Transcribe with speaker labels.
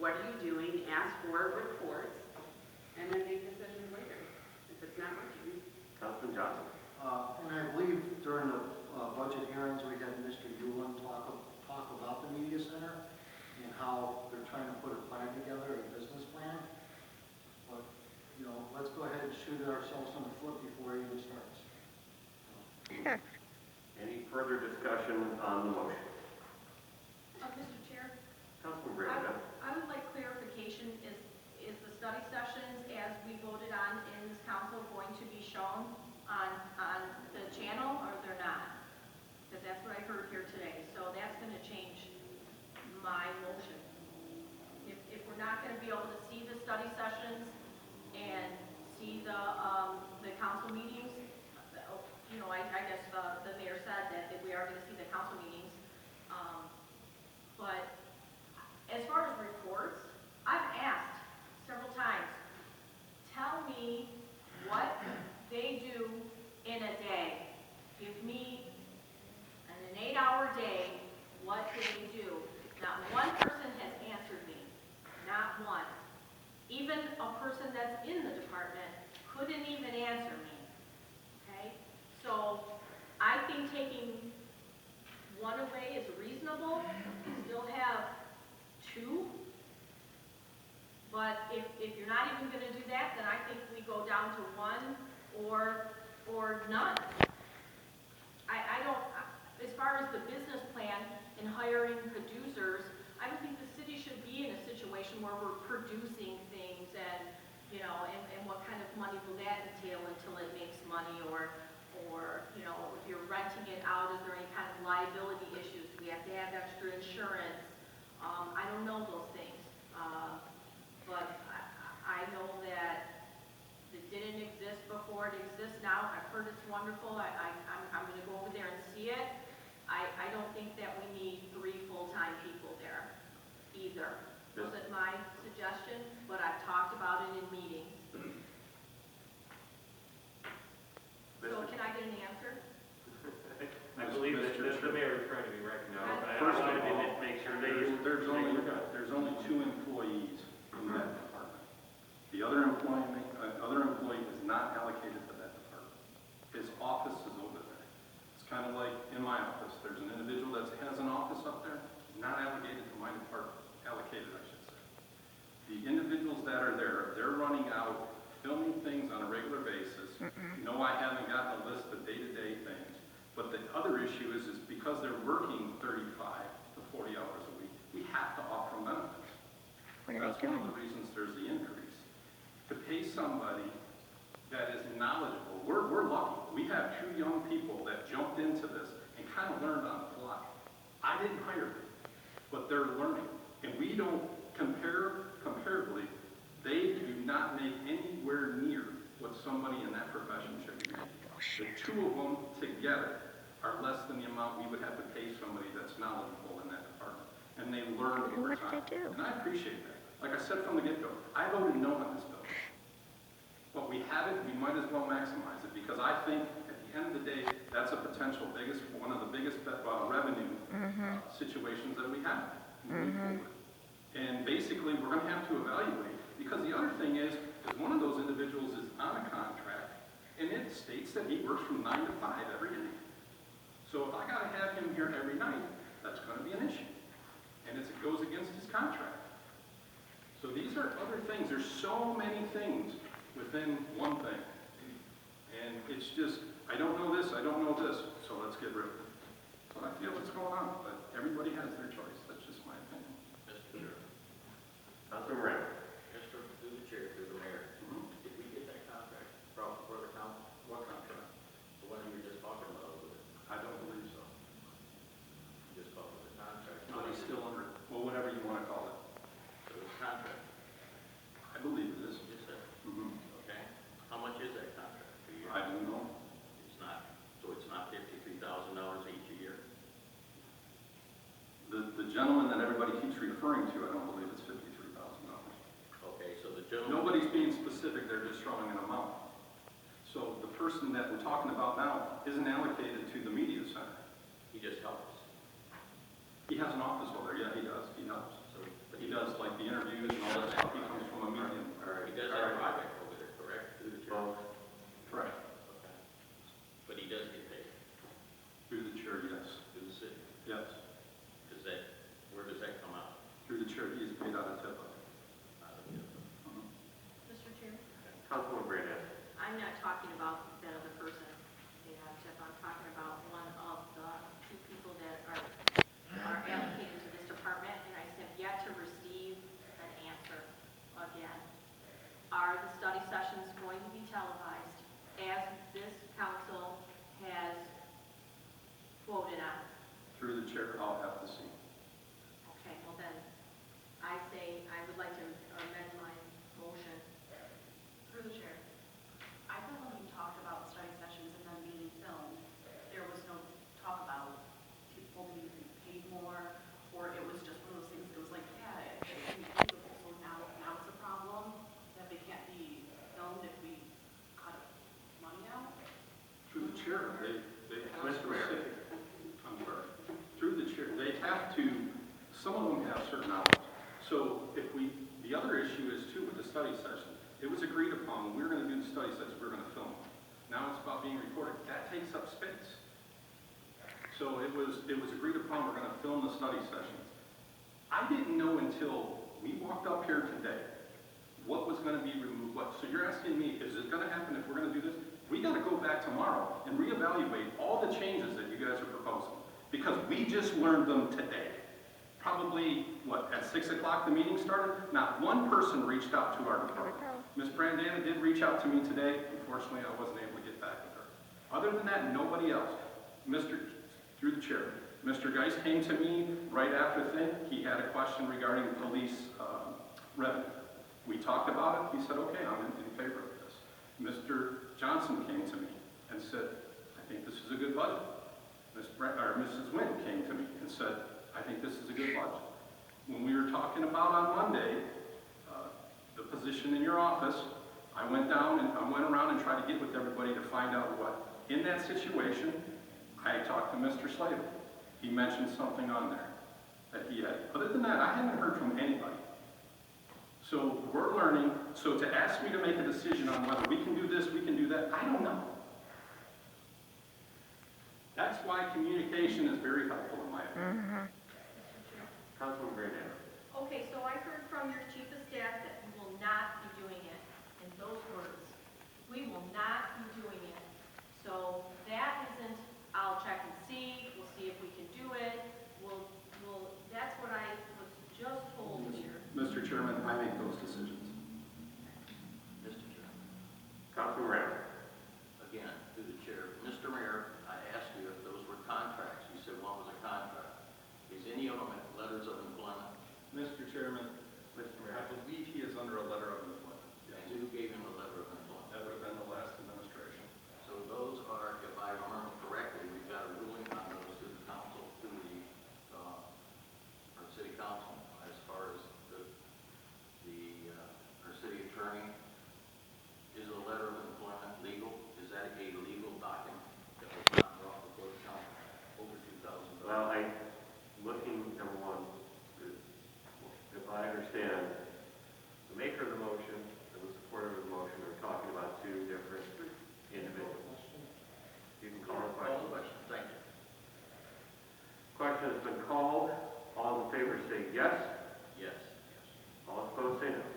Speaker 1: what are you doing, ask for reports, and then make decisions later, if it's not working.
Speaker 2: Councilman Johnson.
Speaker 3: And I believe during the budget hearings, we had Mr. Yulin talk about the media center and how they're trying to put a plan together, a business plan. But, you know, let's go ahead and shoot ourselves in the foot before it even starts.
Speaker 2: Any further discussion on the motion?
Speaker 4: Mr. Chair,
Speaker 2: Councilman Brandon.
Speaker 4: I would like clarification, is the study sessions as we voted on in this council going to be shown on the channel, or they're not? Because that's what I heard here today, so that's going to change my motion. If we're not going to be able to see the study sessions and see the council meetings, you know, I guess the mayor said that we are going to see the council meetings, but as far as reports, I've asked several times, tell me what they do in a day. Give me an 8-hour day, what do they do? Not one person has answered me, not one. Even a person that's in the department couldn't even answer me, okay? So I think taking one away is reasonable. You still have two. But if you're not even going to do that, then I think we go down to one or none. I don't, as far as the business plan and hiring producers, I don't think the city should be in a situation where we're producing things and, you know, and what kind of money will that entail until it makes money, or, you know, if you're renting it out, is there any kind of liability issues? Do we have to have extra insurance? I don't know those things. But I know that it didn't exist before, it exists now. I've heard it's wonderful. I'm going to go over there and see it. I don't think that we need 3 full-time people there either. Wasn't my suggestion, but I've talked about it in meetings. So can I get an answer?
Speaker 2: I believe that the mayor is trying to be recognized.
Speaker 5: First of
Speaker 2: I
Speaker 5: all,
Speaker 2: wanted to make sure they
Speaker 5: there's only 2 employees in that department. The other employee is not allocated to that department. His office is over there. It's kind of like in my office. There's an individual that has an office up there, not allocated to my department. Allocated, I should say. The individuals that are there, they're running out, filming things on a regular basis. No, I haven't gotten a list of day-to-day things. But the other issue is because they're working 35 to 40 hours a week, we have to offer them benefits. That's one of the reasons there's the increase. To pay somebody that is knowledgeable, we're lucky. We have 2 young people that jumped into this and kind of learned on the fly. I didn't hire them, but they're learning. And we don't comparably, they do not make anywhere near what somebody in that profession should be making. The 2 of them together are less than the amount we would have to pay somebody that's knowledgeable in that department. And they learn over time. And I appreciate that. Like I said from the get-go, I voted no on this bill. But we have it, we might as well maximize it, because I think at the end of the day, that's a potential one of the biggest revenue situations that we have moving forward. And basically, we're going to have to evaluate, because the other thing is one of those individuals is on a contract, and it states that he works from 9 to 5 every day. So if I got to have him here every night, that's going to be an issue. And it goes against his contract. So these are other things. There's so many things within one thing. And it's just, I don't know this, I don't know this, so let's get rid of it. So I feel what's going on, but everybody has their choice. That's just my opinion.
Speaker 2: Mr. Chair. Councilman Randall.
Speaker 6: Mr. Through the chair, through the mayor, did we get that contract from the council?
Speaker 5: What contract?
Speaker 6: The one you were just talking about over there?
Speaker 5: I don't believe so.
Speaker 6: You just talked about the contract.
Speaker 5: But he's still under, well, whatever you want to call it.
Speaker 6: So it's a contract.
Speaker 5: I believe it is.
Speaker 6: You said,
Speaker 5: Mm-hmm.
Speaker 6: okay. How much is that contract per year?
Speaker 5: I don't know.
Speaker 6: It's not. So it's not $53,000 each a year.
Speaker 5: The gentleman that everybody keeps referring to, I don't believe it's $53,000.
Speaker 6: Okay, so the gentleman.
Speaker 5: Nobody's being specific, they're just throwing an amount. So the person that we're talking about now isn't allocated to the media center.
Speaker 6: He just helps.
Speaker 5: He has an office over there, yeah, he does, he helps.
Speaker 6: So, but
Speaker 5: He does like the interviews
Speaker 4: voted on?
Speaker 5: Through the chair, I'll have to see.
Speaker 4: Okay, well then, I say, I would like to amend my motion.
Speaker 7: Through the chair. I thought when we talked about study sessions and them being filmed, there was no talk about people being paid more, or it was just one of those things, it was like, yeah, it's illegal, so now it's a problem, that they can't be filmed if we cut money out?
Speaker 5: Through the chair, they have
Speaker 2: Mr. Mayor.
Speaker 5: specific, I'm sorry, through the chair, they have to, some of them have certain hours. So if the other issue is too with the study session, it was agreed upon, when we were gonna do the study sessions, we were gonna film them. Now it's about being recorded, that takes up space. So it was agreed upon, we're gonna film the study sessions. I didn't know until we walked up here today, what was gonna be removed, what. So you're asking me, is it gonna happen if we're gonna do this? We gotta go back tomorrow and reevaluate all the changes that you guys are proposing, because we just learned them today. Probably, at 6 o'clock the meeting started? Not one person reached out to our department. Ms. Brandana did reach out to me today. Unfortunately, I wasn't able to get back with her. Other than that, nobody else. Through the chair, Mr. Geis came to me right after the thing. He had a question regarding police revenue. We talked about it. He said, okay, I'm in favor of this. Mr. Johnson came to me and said, I think this is a good budget. Mrs. Wynn came to me and said, I think this is a good budget. When we were talking about on Monday, the position in your office, I went down and I went around and tried to get with everybody to find out what. In that situation, I talked to Mr. Slater. He mentioned something on there that he had. Other than that, I haven't heard from anybody. So we're learning. So to ask me to make a decision on whether we can do this, we can do that, I don't know. That's why communication is very helpful in my opinion.
Speaker 2: Councilman Brandon.
Speaker 4: Okay, so I heard from your chief of staff that we will not be doing it, in those words. We will not be doing it. So that isn't, I'll check and see, we'll see if we can do it, that's what I was just told here.
Speaker 5: Mr. Chairman, I make those decisions.
Speaker 6: Mr. Chairman,
Speaker 2: Councilman Brown.
Speaker 6: again, through the chair, Mr. Mayor, I asked you if those were contracts. You said one was a contract. Is any of them letters of employment?
Speaker 5: Mr. Chairman,
Speaker 2: Mr.
Speaker 5: I
Speaker 2: Mayor.
Speaker 5: believe he is under a letter of employment.
Speaker 6: And who gave him a letter of employment?
Speaker 5: That would have been the last administration.
Speaker 6: So those are, if I remember correctly, we've got a ruling on those to the council, to the, our city council, as far as our city attorney. Is a letter of employment legal? Is that a legal document that was not brought before the council over $2,000?
Speaker 2: Well, looking, number one, if I understand, the maker of the motion and the supporter of the motion are talking about two different individuals. You can call the
Speaker 6: Call the
Speaker 2: question.
Speaker 6: question. Thank you.
Speaker 2: Question has been called. All in favor say yes.
Speaker 6: Yes.
Speaker 2: All opposed say no.